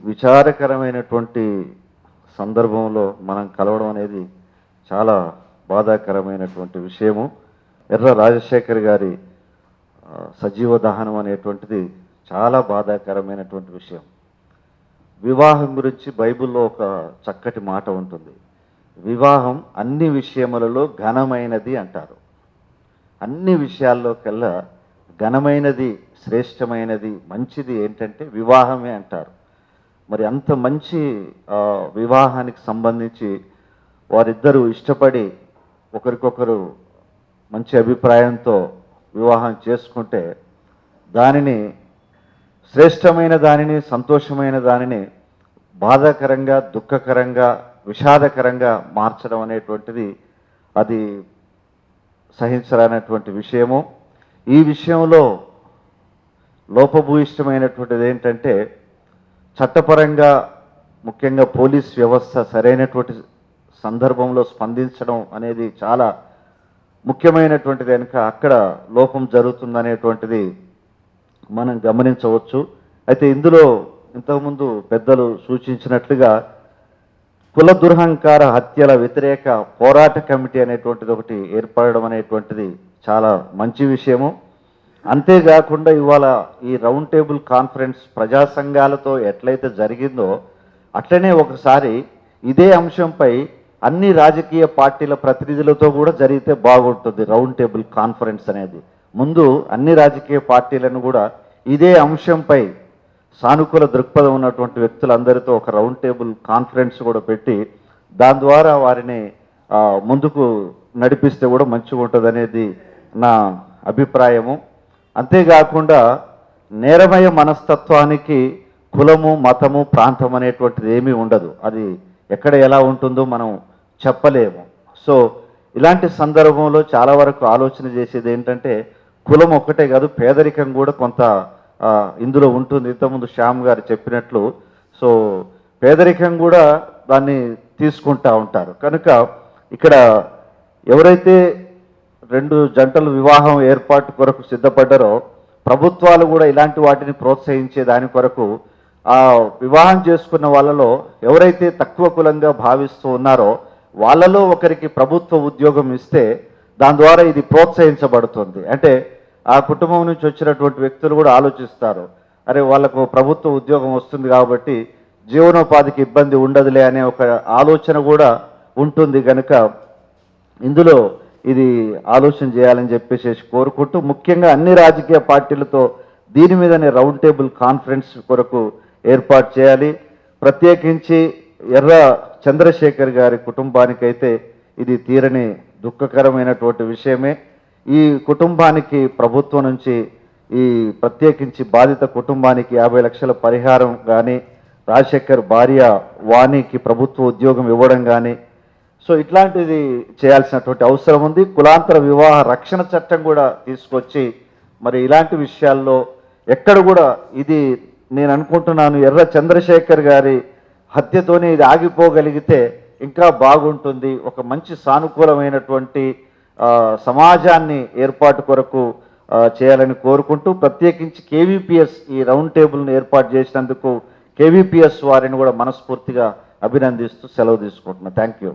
విచారకరమైనటువంటి సందర్భంలో మనం కలవడం అనేది చాలా బాధాకరమైనటువంటి విషయము. ఎర్ర రాజశేఖర్ గారి సజీవ దహనం అనేటువంటిది చాలా బాధాకరమైనటువంటి విషయం. వివాహం గురించి బైబిల్లో ఒక చక్కటి మాట ఉంటుంది. వివాహం అన్ని విషయములలో ఘనమైనది అంటారు. అన్ని విషయాల్లో కల్లా ఘనమైనది, శ్రేష్టమైనది, మంచిది ఏంటంటే వివాహమే అంటారు. మరి అంత మంచి వివాహానికి సంబంధించి వారిద్దరూ ఇష్టపడి ఒకరికొకరు మంచి అభిప్రాయంతో వివాహం చేసుకుంటే దానిని శ్రేష్టమైన దానిని, సంతోషమైన దానిని బాధాకరంగా, దుఃఖకరంగా, విషాదకరంగా మార్చడం అనేటువంటిది అది సహించరానటువంటి విషయము. ఈ విషయంలో లోపభూయిష్టమైనటువంటిది ఏంటంటే చట్టపరంగా ముఖ్యంగా పోలీస్ వ్యవస్థ సరైనటువంటి సందర్భంలో స్పందించడం అనేది చాలా ముఖ్యమైనటువంటిది. కనుక అక్కడ లోపం జరుగుతుందనేటువంటిది మనం గమనించవచ్చు. అయితే ఇందులో ఇంతకుముందు పెద్దలు సూచించినట్లుగా కుల దురహంకార హత్యల వ్యతిరేక పోరాట కమిటీ అనేటువంటిది ఒకటి ఏర్పడడం అనేటువంటిది చాలా మంచి విషయము. అంతేకాకుండా ఇవాళ ఈ రౌండ్ టేబుల్ కాన్ఫరెన్స్ ప్రజా సంఘాలతో ఎట్లయితే జరిగిందో అట్లనే ఒకసారి ఇదే అంశంపై అన్ని రాజకీయ పార్టీల ప్రతినిధులతో కూడా జరిగితే బాగుంటుంది. రౌండ్ టేబుల్ కాన్ఫరెన్స్ అనేది ముందు అన్ని రాజకీయ పార్టీలను కూడా ఇదే అంశంపై సానుకూల దృక్పథం ఉన్నటువంటి వ్యక్తులందరితో ఒక రౌండ్ టేబుల్ కాన్ఫరెన్స్ కూడా పెట్టి దాని ద్వారా వారిని ముందుకు నడిపిస్తే కూడా మంచిగా ఉంటుంది అనేది నా అభిప్రాయము. అంతేకాకుండా నేరమయ మనస్తత్వానికి కులము, మతము, ప్రాంతం అనేటువంటిది ఏమీ ఉండదు. అది ఎక్కడ ఎలా ఉంటుందో మనం చెప్పలేము. సో ఇలాంటి సందర్భంలో చాలా వరకు ఆలోచన చేసేది ఏంటంటే కులం ఒక్కటే కాదు, పేదరికం కూడా కొంత ఇందులో ఉంటుంది. ఇంతకుముందు శ్యామ్ గారు చెప్పినట్లు సో పేదరికం కూడా దాన్ని తీసుకుంటూ ఉంటారు. కనుక ఇక్కడ ఎవరైతే రెండు జంటలు వివాహం ఏర్పాటు కొరకు సిద్ధపడ్డారో ప్రభుత్వాలు కూడా ఇలాంటి వాటిని ప్రోత్సహించే దాని కొరకు ఆ వివాహం చేసుకున్న వాళ్ళలో ఎవరైతే తక్కువ కులంగా భావిస్తూ ఉన్నారో వాళ్ళలో ఒకరికి ప్రభుత్వ ఉద్యోగం ఇస్తే దాని ద్వారా ఇది ప్రోత్సహించబడుతుంది. అంటే ఆ కుటుంబం నుంచి వచ్చినటువంటి వ్యక్తులు కూడా ఆలోచిస్తారు, అరే వాళ్ళకు ప్రభుత్వ ఉద్యోగం వస్తుంది కాబట్టి జీవనోపాధికి ఇబ్బంది ఉండదులే అనే ఒక ఆలోచన కూడా ఉంటుంది. కనుక ఇందులో ఇది ఆలోచన చేయాలని చెప్పేసి కోరుకుంటూ ముఖ్యంగా అన్ని రాజకీయ పార్టీలతో దీని మీదనే రౌండ్ టేబుల్ కాన్ఫరెన్స్ కొరకు ఏర్పాటు చేయాలి. ప్రత్యేకించి ఎర్ర చంద్రశేఖర్ గారి కుటుంబానికైతే ఇది తీరని దుఃఖకరమైనటువంటి విషయమే. ఈ కుటుంబానికి ప్రభుత్వం నుంచి ఈ ప్రత్యేకించి బాధిత కుటుంబానికి 50 లక్షల పరిహారం కానీ, రాజశేఖర్ భార్య వాణికి ప్రభుత్వ ఉద్యోగం ఇవ్వడం కానీ సో ఇట్లాంటిది చేయాల్సినటువంటి అవసరం ఉంది. కులాంతర వివాహ రక్షణ చట్టం కూడా తీసుకొచ్చి మరి ఇలాంటి విషయాల్లో ఎక్కడ కూడా ఇది నేను అనుకుంటున్నాను ఎర్ర చంద్రశేఖర్ గారి హత్యతోనే ఇది ఆగిపోగలిగితే ఇంకా బాగుంటుంది. ఒక మంచి సానుకూలమైనటువంటి సమాజాన్ని ఏర్పాటు కొరకు చేయాలని కోరుకుంటూ ప్రత్యేకించి కేవీపీఎస్ ఈ రౌండ్ టేబుల్ను ఏర్పాటు చేసినందుకు కేవీపీఎస్ వారిని కూడా మనస్ఫూర్తిగా అభినందిస్తూ సెలవు తీసుకుంటున్నాను. Thank you.